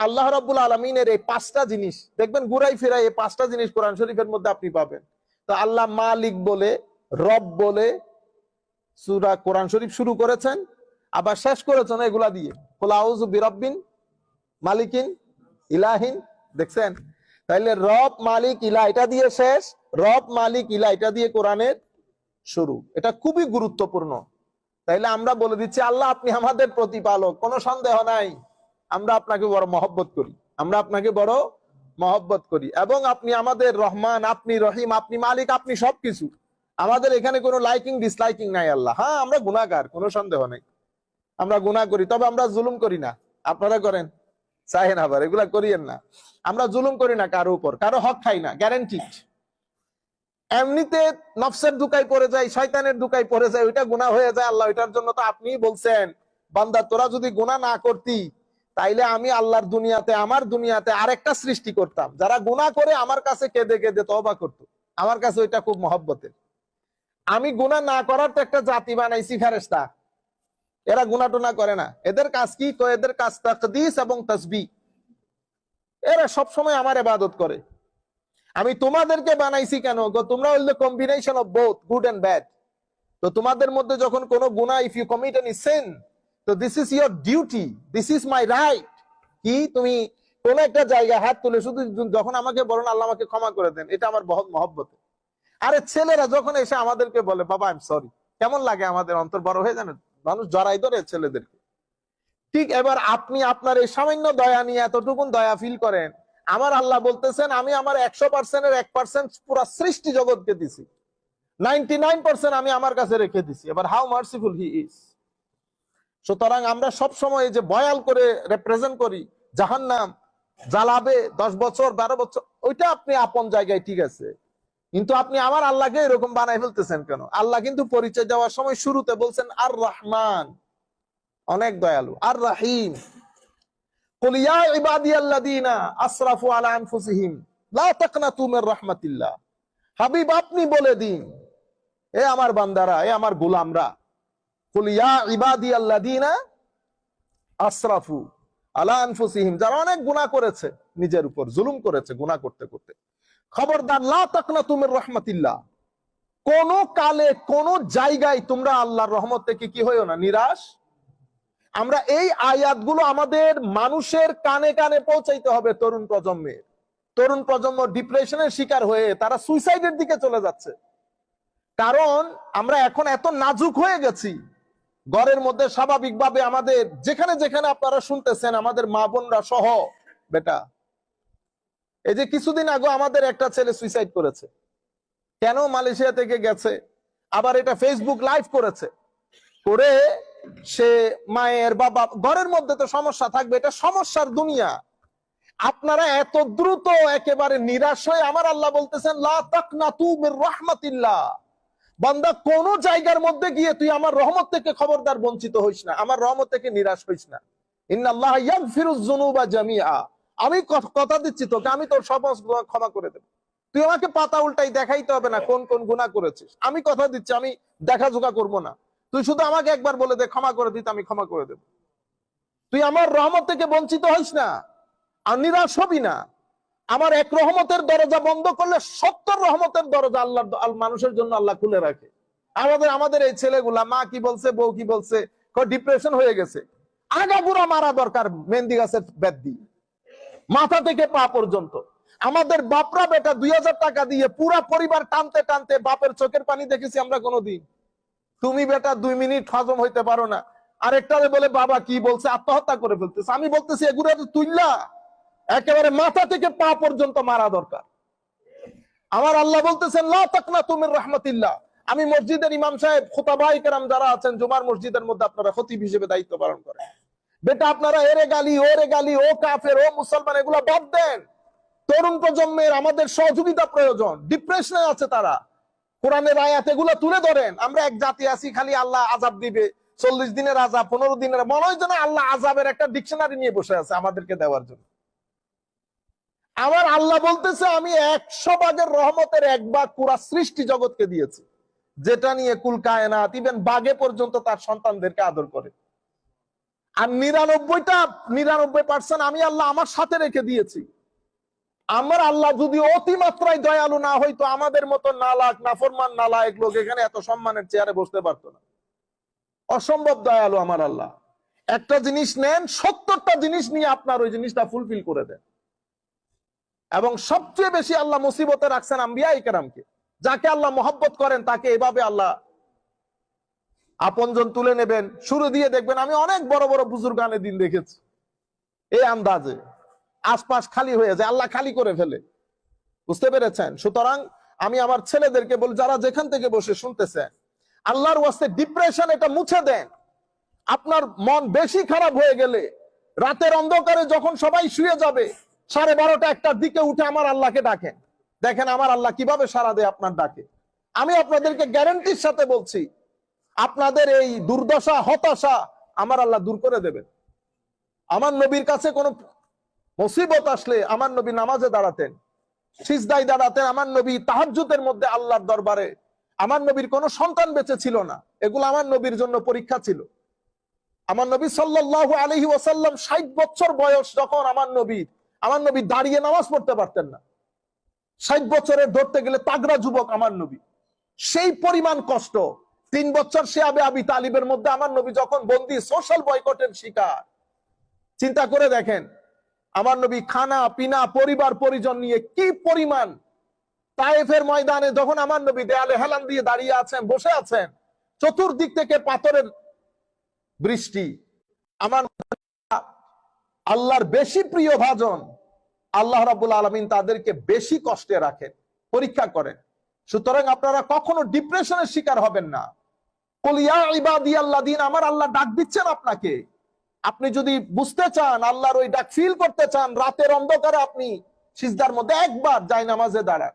আল্লাহ রাব্বুল আলামিনের এই পাঁচটা জিনিস দেখবেন ঘুরাই ফেরাই, এই পাঁচটা জিনিস কোরআন শরীফের মধ্যে আপনি পাবেন। তো আল্লাহ মালিক বলে, রব বলে সূরা কোরআন শরীফ শুরু করেছেন, আবার শেষ করেছেন এগুলা দিয়ে, কুল আউযু বিরাব্বিন মালিকিন ইলাহিন। দেখছেন? তাইলে রব মালিক ইলাহ এটা দিয়ে শেষ, রব মালিক ইলাহ এটা দিয়ে কোরআনের শুরু। এটা খুবই গুরুত্বপূর্ণ। তাইলে আমরা বলে দিচ্ছি আল্লাহ আপনি আমাদের প্রতিপালক, কোনো সন্দেহ নাই। আমরা আপনাকে বড় মহব্বত করি, আমরা আপনাকে বড় মহব্বত করি, এবং আপনি আমাদের রহমান, আপনি রহিম, আপনি মালিক, আপনি সবকিছু। আমাদের এখানে কোনো লাইকিং ডিসলাইকিং নাই আল্লাহ। হ্যাঁ, আমরা গুনাহগার, কোনো সন্দেহ নেই, আমরা গুনাহ করি, তবে আমরা জুলুম করি না। আপনারা করেন, চাহেন আবার এগুলা করিয়েন না। আমরা জুলুম করি না কারো উপর, কারো হক খাই না, গ্যারান্টিড। এমনিতে নফসের দুকায় পড়ে যায়, শয়তানের দুকায় পড়ে যায়, ওইটা গুনাহ হয়ে যায় আল্লাহ। ওইটার জন্য তো আপনিই বলছেন, বান্দা তোরা যদি গুনাহ না করতি তাইলে আমি আল্লাহর দুনিয়াতে, আমার দুনিয়াতে আরেকটা সৃষ্টি করতাম, যারা গুনাহ করে আমার কাছে কেঁদে কেঁদে তওবা করতো। আমার কাছে ওইটা খুব মহব্বতের। আমি গুনাহ না করার তো একটা জাতি বানাইছি, ফেরেশতা। এরা গুনাহ টোনা করে না। এদের কাজ কি? তো এদের কাজ তাকদীস এবং তাসবিহ। এরা সব সময় আমার ইবাদত করে। আমি তোমাদেরকে বানাইছি কেন? তোমরা হইলে combination of both, good and bad. তো তোমাদের মধ্যে যখন কোনো গুনাহ, if you commit any sin, তো this is your duty, this is my right. কি তুমি কোন একটা জায়গায় হাত তুলে শুধু যখন আমাকে বলেন আল্লাহ আমাকে ক্ষমা করে দেন, এটা আমার বহুত মহব্বত। আরে ছেলেরা যখন এসে আমাদেরকে বলে বাবা আই এম সরি, কেমন লাগে? আমাদের অন্তর বড় হয়ে জানেন, মানুষ জড়াই ধরে ছেলেদেরকে। ঠিক এবার আপনি আপনার এই সামান্য দয়া নিয়ে এতটুকুন দয়া ফিল করেন, আমার আল্লাহ বলতেছেন আমি আমার 100%-এর 1% পুরা সৃষ্টি জগৎকে দিছি, 99% আমি আমার কাছে রেখে দিছি। এবার হাউ মার্সিফুল হি ইজ। সুতরাং আমরা সব সময় যে বয়াল করে রিপ্রেজেন্ট করি জাহান্নাম জ্বালাবে 10 বছর 12 বছর, ওইটা আপনি আপন জায়গায় ঠিক আছে, কিন্তু আপনি আমার আল্লাহকে এরকম বানাই ফেলতেছেন কেন? আল্লাহ কিন্তু পরিচয় দেওয়ার সময় শুরুতে বলছেন আর রহমান, অনেক দয়ালু, আর রাহিম। কুল ইয়া ইবাদিয়াল্লাযীনা আসরাফু আলা আনফুসিহিম লা তাকনাতু মির রাহমাতিল্লাহ। হাবিব আপনি বলে দিন, এ আমার বান্দারা, এ আমার গোলামরা, কুল ইয়া ইবাদিয়াল্লাযীনা আসরাফু আলা আনফুসিহিম, যারা অনেক গুনাহ করেছে, নিজের উপর জুলুম করেছে গুনাহ করতে করতে, খবরদার লা তাকনাতু মির রাহমাতিল্লাহ, কোন কালে কোন জায়গায় তোমরা আল্লাহর রহমত থেকে কি হইও না, নিরাশ। আমরা এই আয়াতগুলো আমাদের মানুষের কানে কানে পৌঁছাইতে হবে। তরুণ প্রজন্ম ডিপ্রেশনের শিকার হয়ে তারা সুইসাইডের দিকে চলে যাচ্ছে, কারণ আমরা এখন এত নাজুক হয়ে গেছি। ঘরের মধ্যে স্বাভাবিকভাবে আমাদের যেখানে যেখানে আপনারা শুনতেছেন, আমাদের মা বোনরা সহ, বেটা এই যে কিছুদিন আগে আমাদের একটা ছেলে সুইসাইড করেছে। কেন? মালয়েশিয়া থেকে গেছে, আবার এটা ফেসবুক লাইভ করেছে, করে সে মায়ের বাবা, ঘরের মধ্যে তো সমস্যা থাকবে, এটা সমস্যার দুনিয়া। আপনারা এত দ্রুত একেবারে নিরাশ হয়ে, আমার আল্লাহ বলতেছেন লা তাকনাতু মির রাহমাতিল্লাহ, বান্দা কোন জায়গার মধ্যে গিয়ে তুই আমার রহমত থেকে খবরদার বঞ্চিত হইস না, আমার রহমত থেকে নিরাশ হইস না। ইন্নাল্লাহা ইয়াগফিরুয যুনুবা জামিআ, আমি কথা দিচ্ছি তোকে, আমি তোর সমস্ত গুনাহ ক্ষমা করে দেব। তুই আমাকে পাতা উল্টাই দেখাইতে হবে না কোন কোন গুনাহ করেছিস, আমি কথা দিচ্ছি আমি দেখাজোকা করব না। তুই শুধু আমাকে একবার বলে দে ক্ষমা করে দিতে, আমি ক্ষমা করে দেব। তুই আমার রহমত থেকে বঞ্চিত হইস না আর নিরাশ হবি না। আমার এক রহমতের দরজা বন্ধ করলে 70 রহমতের দরজা আল্লাহ মানুষের জন্য আল্লাহ খুলে রাখে। আমাদের এই ছেলেগুলা, মা কি বলছে, বউ কি বলছে, ডিপ্রেশন হয়ে গেছে, আগাগোড়া মারা দরকার মেহেন্দি গাছের বেত দিয়ে, মাথা থেকে পা পর্যন্ত। আমাদের বাপরা বেটা 2000 টাকা দিয়ে পুরা পরিবার টানতে টানতে, বাপের চোখের পানি দেখেছি আমরা কোনোদিন। তুমি বেটা 2 মিনিট হজম হইতে পারো না, আরেকটারে বলে বাবা কি বলছে, আত্মহত্যা করে ফেলতেছে। আমি বলতেছি এগুলো তুইলা একেবারে মাথা থেকে পা পর্যন্ত মারা দরকার। আমার আল্লাহ বলতেছেন লা তাকনাতু মির রাহমাতিল্লাহ। আমি মসজিদের ইমাম সাহেব, খুতাবায়ে কেরাম যারা আছেন জুমার মসজিদের মধ্যে, আপনারা খতিব হিসেবে দায়িত্ব পালন করেন, বেটা আপনারা এরে গালি ওরে গালি, ও কাফের ও মুসলমান, এগুলা বাদ দেন। তরুণ প্রজন্মের আমাদের সহযোগিতা প্রয়োজন, ডিপ্রেশনে আছে তারা, কোরআনের আয়াত এগুলা তুলে ধরেন। আমরা এক জাতি আছি খালি আল্লাহ আযাব দিবে, 40 দিনের আযাব, 15 দিনের, মনে হয় যেন আল্লাহ আযাবের একটা ডিকশনারি নিয়ে বসে আছে আমাদেরকে দেওয়ার জন্য। আমার আল্লাহ বলতেছে আমি 100 ভাগের রহমতের 1 ভাগ পুরা সৃষ্টি জগৎকে দিয়েছি, যেটা নিয়ে কুল কায়নাত, ইভেন বাঘে পর্যন্ত তার সন্তানদেরকে আদর করে। আর 99% আমি আল্লাহ আমার সাথে রেখে দিয়েছি। আমার আল্লাহ যদি অতিমাত্রায় দয়ালু না হইতো, আমাদের মতো নালাক নাফরমান নালায়েক লোক এখানে এত সম্মানের চেয়ারে বসতে পারতো না। অসম্ভব দয়ালু আমার আল্লাহ। একটা জিনিস নেন, 70টা জিনিস নিয়ে আপনার ওই জিনিসটা ফুলফিল করে দেন। এবং সবচেয়ে বেশি আল্লাহ মুসিবতে রাখছেন আম্বিয়া ইকরামকে। যাকে আল্লাহ মহব্বত করেন তাকে এভাবে আল্লাহ আপনজন তুলে নেবেন। শুরু দিয়ে দেখবেন, আমি অনেক বড় বড় বুজুর্গানে দিন দেখেছি এই আন্দাজে, আশপাশ খালি হয়ে যায়, আল্লাহ খালি করে ফেলে। বুঝতে পেরেছেন? সুতরাং আমি আমার ছেলেদেরকে বলি, যারা যেখান থেকে বসে শুনতেছেন, আল্লাহর ওয়াস্তে ডিপ্রেশন এটা মুছে দেন। আপনার মন বেশি খারাপ হয়ে গেলে রাতের অন্ধকারে যখন সবাই শুয়ে যাবে, 12:30 1টার দিকে উঠে আমার আল্লাহকে ডাকেন। দেখেন আমার আল্লাহ কিভাবে সাড়া দেয় আপনার ডাকে। আমি আপনাদেরকে গ্যারান্টির সাথে বলছি, আপনাদের এই দুর্দশা হতাশা আমার আল্লাহ দূর করে দেবেন। আমার নবীর কাছে কোনো মুসিবত আসলে আমার নবী নামাজে দাঁড়াতেন, সিজদায় দাঁড়াতেন। আমার নবী তাহাজ্জুদের মধ্যে আল্লাহর দরবারে, আমার নবীর কোনো সন্তান বেঁচে ছিল না, এগুলো আমার নবীর জন্য পরীক্ষা ছিল। আমার নবী সাল্লাল্লাহু আলাইহি ওয়াসাল্লাম 60 বছর বয়স যখন আমার নবী দাঁড়িয়ে নামাজ পড়তে পারতেন না। 60 বছরের ধরতে গেলে তাগড়া যুবক আমার নবী। সেই পরিমাণ কষ্ট 3 বছর শিয়াবে আবি তালিবের মধ্যে আমার নবী যখন বন্দী, সোশ্যাল বয়কটের শিকার। চিন্তা করে দেখেন আমার নবী খানা পিনা পরিবার পরিজন নিয়ে কি পরিমাণ। তায়েফের ময়দানে যখন আমার নবী দেয়ালে হেলান দিয়ে দাঁড়িয়ে আছেন, বসে আছেন, চতুর্দিক থেকে পাথরের বৃষ্টি। আমার আল্লাহর বেশি প্রিয় ভাজন আল্লাহ রাব্বুল আলামিন তাদেরকে বেশি কষ্টে রাখেন, পরীক্ষা করেন। সুতরাং আপনারা কখনো ডিপ্রেশনের শিকার হবেন না। কুল ইয়া ইবাদিয়াল্লাযিনা, আমার আল্লাহ ডাক দিচ্ছেন আপনাকে। আপনি যদি বুঝতে চান, আল্লাহর ওই ডাক ফিল করতে চান, রাতের অন্ধকারে আপনি সিজদার মধ্যে একবার জায়নামাজে দাঁড়ান।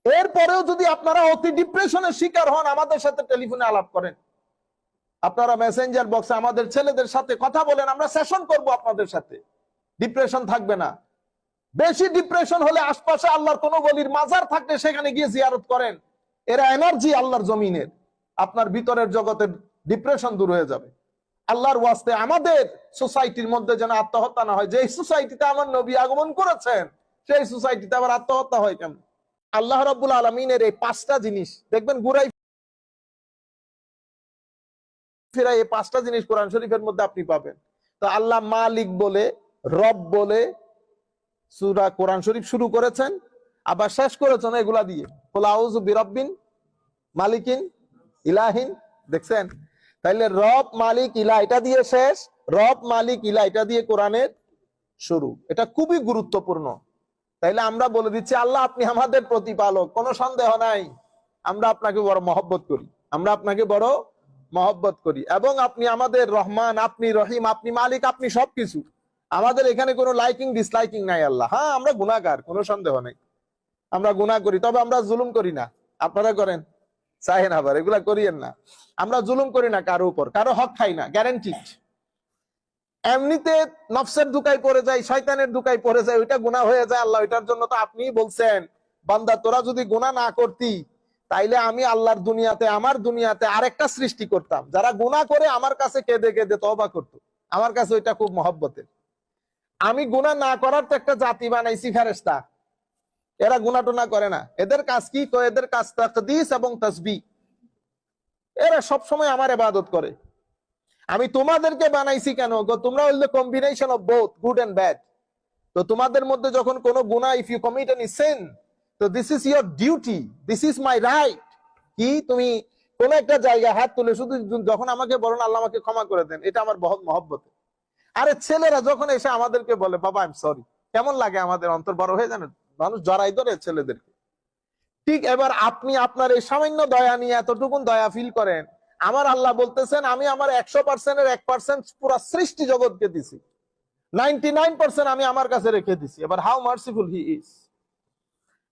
এরপরেও যদি আপনারা অতি ডিপ্রেশনের শিকার হন, আমাদের সাথে টেলিফোনে আলাপ করেন। আপনারা মেসেঞ্জার বক্সে আমাদের ছেলেদের সাথে কথা বলেন, আমরা সেশন করব আপনাদের সাথে। ডিপ্রেশন থাকবে না। বেশি ডিপ্রেশন হলে আশপাশে আল্লাহর কোন ওলির মাজার থাকলে সেখানে গিয়ে জিয়ারত করেন। এরা এনার্জি আল্লাহর জমিনের। আপনার ভিতরের জগতের ডিপ্রেশন দূর হয়ে যাবে। আল্লাহর ওয়াস্তে আমাদের সোসাইটির মধ্যে যেন আত্মহত্যা না হয়। যে সোসাইটিতে আমার নবী আগমন করেছেন, সেই সোসাইটিতে আবার আত্মহত্যা হয় কেন? আল্লাহ রাব্বুল আলামিনের এই 5টা জিনিস দেখবেন ঘুরাই ফিরাই, এই 5টা জিনিস কোরআন শরীফের মধ্যে আপনি পাবেন। তো আল্লাহ মালিক বলে, রব বলে সূরা কোরআন শরীফ শুরু করেছেন, আবার শেষ করেছেন এগুলা দিয়ে, কুল আউযু বিরাব্বিন মালিকিন ইলাহিন। দেখছেন? তাইলে রব মালিক ইলা এটা দিয়ে শেষ, রব মালিক ইলা এটা দিয়ে কোরআনের শুরু। এটা খুবই গুরুত্বপূর্ণ। তাইলে আমরা বলে দিচ্ছি, আল্লাহ আপনি আমাদের প্রতিপালক, কোনো সন্দেহ নাই। আমরা আপনাকে বড় মহব্বত করি, আমরা আপনাকে বড় মহব্বত করি। এবং আপনি আমাদের রহমান, আপনি রহিম, আপনি মালিক, আপনি সবকিছু। আমাদের এখানে কোনো লাইকিং ডিসলাইকিং নাই আল্লাহ। হ্যাঁ, আমরা গুনাহগার, কোনো সন্দেহ নাই, আমরা গুনাহ করি, তবে আমরা জুলুম করি না। আপনারা করেন? চাহেন আবার এগুলা করিয়েন না। আমরা জুলুম করি না কারো উপর, কারো হক খাই না, গ্যারান্টিড। এমনিতে নফসের দুকায় পড়ে যায়, শয়তানের দুকায় পড়ে যায়, ওইটা গুনাহ হয়ে যায় আল্লাহ। ওইটার জন্য তো আপনিই বলছেন, বান্দা তোরা যদি গুনাহ না করতি তাইলে আমি আল্লাহর দুনিয়াতে, আমার দুনিয়াতে আরেকটা সৃষ্টি করতাম, যারা গুনাহ করে আমার কাছে কেঁদে কেঁদে তওবা করতো। আমার কাছে ওইটা খুব মহব্বতের। আমি গুনাহ না করার তো একটা জাতি বানাইছি, ফেরেশতা। এরা গুনাহ টুনা করে না। এদের কাজ কি? এদের কাজ তাকদীস এবং তাসবিহ। এরা সব সময় আমার ইবাদত করে। আমি তোমাদেরকে বানাইছি কেন? তোমরা হইলে combination of both, good and bad. তো তোমাদের মধ্যে যখন কোনো গুনাহ, if you commit any sin, তো this is your duty, this is my right. কি তুমি কোন একটা জায়গায় হাত তুলে শুধু যখন আমাকে বলেন আল্লাহ আমাকে ক্ষমা করে দেন, এটা আমার বহুত মহব্বত। আরে ছেলেরা যখন এসে আমাদেরকে বলে বাবা আই এম সরি, কেমন লাগে? আমাদের অন্তর বড় হয়ে যায় না? মানুষ জড়াই ধরে ছেলেদেরকে। ঠিক এবার আপনি আপনার এই সামান্য দয়া নিয়ে এতটুকুন দয়া ফিল করেন। আমার আল্লাহ বলতেছেন, আমি আমার 100%-এর 1% পুরো সৃষ্টি জগৎকে দিছি, 99% আমি আমার কাছে রেখে দিছি। এবার হাউ মার্সিফুল হি ইজ।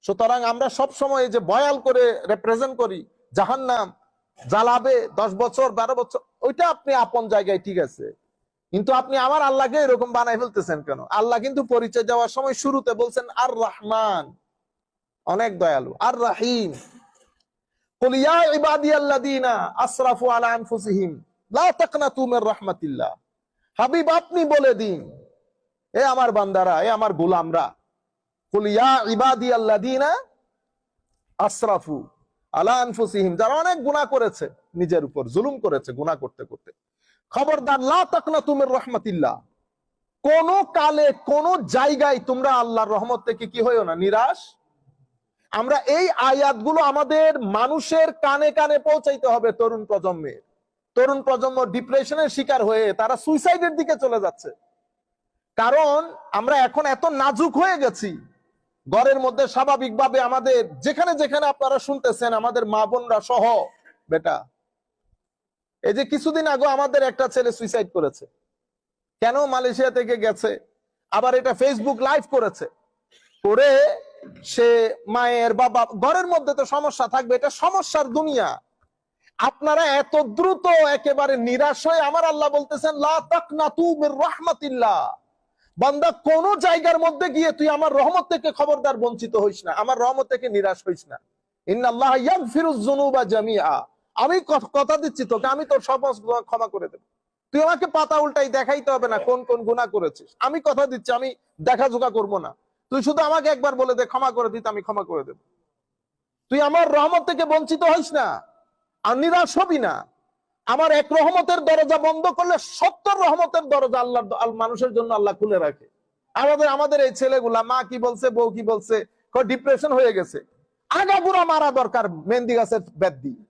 সুতরাং আমরা সব সময় যে বয়াল করে রিপ্রেজেন্ট করি জাহান্নাম জ্বালাবে 10 বছর 12 বছর, ওইটা আপনি আপন জায়গায় ঠিক আছে, কিন্তু আপনি আমার আল্লাহকে এরকম বানাই ফেলতেছেন কেন? আল্লাহ কিন্তু পরিচয় দেওয়ার সময় শুরুতে বলছেন আর রহমান, অনেক দয়ালু, আর রাহিম। কুল ইয়া ইবাদিয়াল্লাযিনা আসরাফু আলা আনফুসিহিম লা তাকনাতু মির রাহমাতিল্লাহ। হাবিব আপনি বলে দিন, এ আমার বান্দারা, এ আমার গোলামরা, কুল ইয়া ইবাদিয়াল্লাযীনা আসরাফু আলা আনফুসিহিম, যারা অনেক গুনাহ করেছে, নিজের উপর জুলুম করেছে গুনাহ করতে করতে, খবরদার লা তাকনাতু মির রাহমাতিল্লাহ, কোন কালে কোন জায়গায় তোমরা আল্লাহর রহমত থেকে কি হইও না, নিরাশ। আমরা এই আয়াতগুলো আমাদের মানুষের কানে কানে পৌঁছাইতে হবে। তরুণ প্রজন্ম ডিপ্রেশনের শিকার হয়ে তারা সুইসাইডের দিকে চলে যাচ্ছে, কারণ আমরা এখন এত নাজুক হয়ে গেছি। ঘরের মধ্যে স্বাভাবিকভাবে আমাদের যেখানে যেখানে আপনারা শুনতেছেন, আমাদের মা বোনরা সহ, বেটা এই যে কিছুদিন আগে আমাদের একটা ছেলে সুইসাইড করেছে, কেন? মালয়েশিয়া থেকে গেছে, আবার এটা ফেসবুক লাইভ করেছে, করে সে মায়ের বাবা, ঘরের মধ্যে তো সমস্যা থাকবে, এটা সমস্যার দুনিয়া। আপনারা এত দ্রুত একেবারে নিরাশ হয়ে, আমার আল্লাহ বলতেছেন লা তাকনাতু মির রাহমাতিল্লাহ, বান্দা কোন জায়গার মধ্যে গিয়ে তুই আমার রহমত থেকে খবরদার বঞ্চিত হইস না, আমার রহমত থেকে নিরাশ হইস না। ইন্নাল্লাহ ইয়াগফিরুয যুনুবা জামিআ, আমি কথা দিচ্ছি তোকে, আমি তোর সমস্ত গুনাহ ক্ষমা করে দেব। তুই আমাকে পাতা উল্টাই দেখাইতে হবে না কোন কোন গুনাহ করেছিস, আমি কথা দিচ্ছি, আমি দেখাজোকা করব না। তুই শুধু আমাকে একবার বলে দে ক্ষমা করে দিতে, আমি ক্ষমা করে দেব। তুই আমার রহমত থেকে বঞ্চিত হইস না আর নিরাশ হবি না। আমার এক রহমতের দরজা বন্ধ করলে 70 রহমতের দরজা আল্লাহ মানুষের জন্য আল্লাহ খুলে রাখে। আমাদের এই ছেলেগুলা, মা কি বলছে, বউ কি বলছে, ডিপ্রেশন হয়ে গেছে, আগাগোড়া মারা দরকার মেহেন্দি গাছের বেত দিয়ে,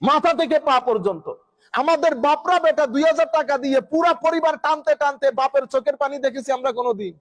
মাথা থেকে পা পর্যন্ত। আমাদের বাপরা বেটা 2000 টাকা দিয়ে পুরা পরিবার টানতে টানতে, বাপের চোখের পানি দেখেছি আমরা কোনোদিন।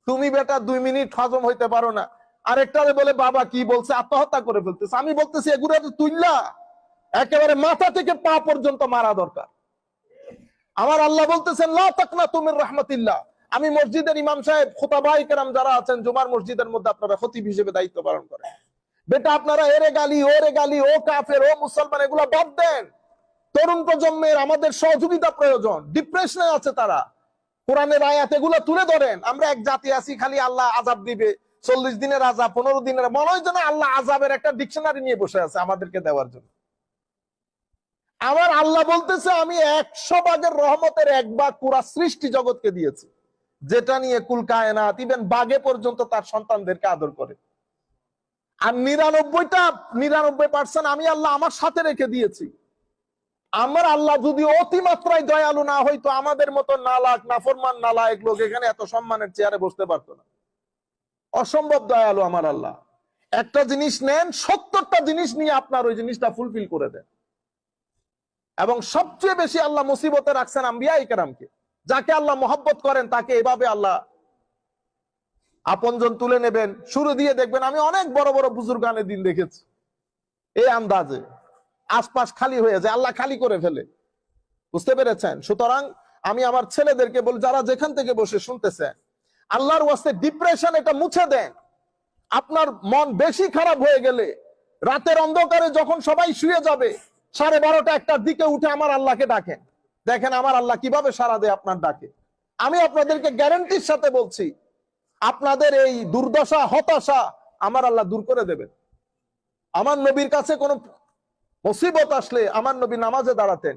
তুমি বেটা 2 মিনিট হজম হইতে পারো না, আরেকটারে বলে বাবা কি বলছে, আত্মহত্যা করে ফেলতেছে। আমি বলতেছি এগুলো তুইল্লা একেবারে মাথা থেকে পা পর্যন্ত মারা দরকার। আমার আল্লাহ বলতেছেন লা তাকনাতু মির রাহমাতিল্লাহ। আমি মসজিদের ইমাম সাহেব, খুতাবায়ে কেরাম যারা আছেন জুমার মসজিদের মধ্যে, আপনারা খতিব হিসেবে দায়িত্ব পালন করেন, বেটা আপনারা এরে গালি ওরে গালি, ও কাফের ও মুসলমান, এগুলা বাদ দেন। তরুণ প্রজন্মের আমাদের সহযোগিতা প্রয়োজন, ডিপ্রেশনে আছে তারা, কোরআনের আয়াত এগুলো তুলে ধরেন। আমরা এক জাতি আছি খালি আল্লাহ আযাব দিবে, 40 দিনের আযাব, 15 দিনের, মনে হয় যেন আল্লাহ আযাবের একটা ডিকশনারি নিয়ে বসে আছে আমাদেরকে দেওয়ার জন্য। আমার আল্লাহ বলতেছে আমি 100 ভাগের রহমতের 1 ভাগ পুরা সৃষ্টি জগৎকে দিয়েছি, যেটা নিয়ে কুল কায়নাত, ইভেন বাঘে পর্যন্ত তার সন্তানদেরকে আদর করে। আর 99% আমি আল্লাহ আমার সাথে রেখে দিয়েছি। আমার আল্লাহ যদি অতিমাত্রায় দয়ালু না হইতো, আমাদের মতো নালাক নাফরমান নালায়েক লোক এখানে এত সম্মানের চেয়ারে বসতে পারতো না। অসম্ভব দয়ালু আমার আল্লাহ। একটা জিনিস নেন, 70টা জিনিস নিয়ে আপনার ওই জিনিসটা ফুলফিল করে দেন। এবং সবচেয়ে বেশি আল্লাহ মুসিবতে রাখছেন আম্বিয়ায়ে কেরামকে। যাকে আল্লাহ মহব্বত করেন তাকে এভাবে আল্লাহ আপনজন তুলে নেবেন। শুরু দিয়ে দেখবেন, আমি অনেক বড় বড় বুজুর্গানের দিন দেখেছি এই আন্দাজে, আশপাশ খালি হয়ে যায়, আল্লাহ খালি করে ফেলে। বুঝতে পেরেছেন? সুতরাং আমি আমার ছেলেদেরকে বলি, যারা যেখান থেকে বসে শুনতেছেন, আল্লাহর ওয়াস্তে ডিপ্রেশন এটা মুছে দেন। আপনার মন বেশি খারাপ হয়ে গেলে রাতের অন্ধকারে যখন সবাই শুয়ে যাবে, 12:30 1টার দিকে উঠে আমার আল্লাহকে ডাকেন, দেখেন আমার আল্লাহ কিভাবে সাড়া দেয় আপনার ডাকে। আমি আপনাদেরকে গ্যারান্টির সাথে বলছি, আপনাদের এই দুর্দশা হতাশা আমার আল্লাহ দূর করে দেবেন। আমার নবীর কাছে কোন মুসিবত আসলে আমার নবী নামাজে দাঁড়াতেন,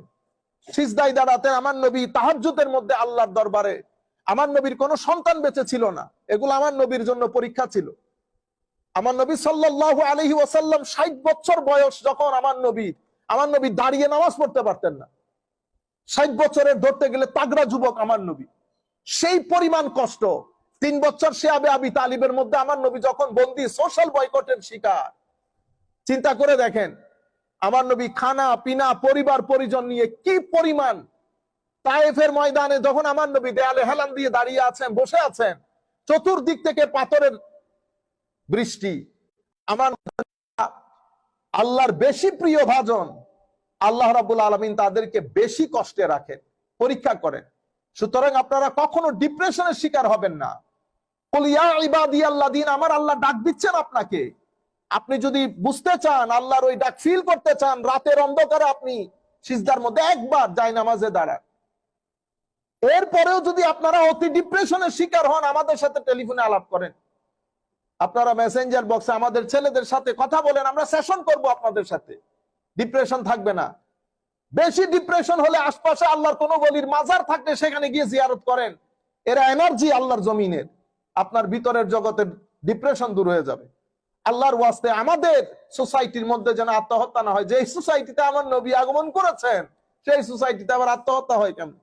সিজদায় দাঁড়াতেন, আমার নবী তাহাজ্জুদের মধ্যে আল্লাহর দরবারে। আমার নবীর কোনো সন্তান বেঁচে ছিল না, এগুলো আমার নবীর জন্য পরীক্ষা ছিল। আমার নবী সাল্লাল্লাহু আলাইহি ওয়াসাল্লাম 60 বছর বয়স যখন আমার নবী দাঁড়িয়ে নামাজ পড়তে পারতেন না। 60 বছরের ধরতে গেলে তাগড়া যুবক আমার নবী, সেই পরিমাণ কষ্ট। 3 বছর শিয়াবে আবি তালিবের মধ্যে আমার নবী যখন বন্দী, সোশ্যাল বয়কটের শিকার। চিন্তা করে দেখেন, আমার নবী খানা পিনা পরিবার পরিজন নিয়ে কি পরিমাণ। তায়েফের ময়দানে যখন আমার নবী দেয়ালে হেলান দিয়ে দাঁড়িয়ে আছেন, বসে আছেন, চতুর্দিক থেকে পাথরের বৃষ্টি। আমার আল্লাহর বেশি প্রিয় ভাজন আল্লাহ রাব্বুল আলামিন তাদেরকে বেশি কষ্টে রাখেন, পরীক্ষা করেন। সুতরাং আপনারা কখনো ডিপ্রেশনের শিকার হবেন না। কুল ইয়া ইবাদিয়াল্লাযিনা, আমার আল্লাহ ডাক দিচ্ছেন আপনাকে। আপনি যদি বুঝতে চান, আল্লাহর ওই ডাক ফিল করতে চান, রাতের অন্ধকারে আপনি সিজদার মধ্যে একবার জায়নামাজে দাঁড়ান। এরপরেও যদি আপনারা অতি ডিপ্রেশনের শিকার হন, আমাদের সাথে টেলিফোনে আলাপ করেন, আপনারা মেসেঞ্জার বক্সে আমাদের ছেলেদের সাথে কথা বলেন, আমরা সেশন করব আপনাদের সাথে। ডিপ্রেশন থাকবে না। বেশি ডিপ্রেশন হলে আশপাশে আল্লাহর কোন বলির মাজার থাকলে সেখানে গিয়ে জিয়ারত করেন। এরা এনার্জি আল্লাহর জমিনের, আপনার ভিতরের জগতের ডিপ্রেশন দূর হয়ে যাবে। আল্লাহর ওয়াস্তে আমাদের সোসাইটির মধ্যে যেন আত্মহত্যা না হয়। যে সোসাইটিতে আমার নবী আগমন করেছেন সেই সোসাইটিতে আবার আত্মহত্যা হয় কেমন?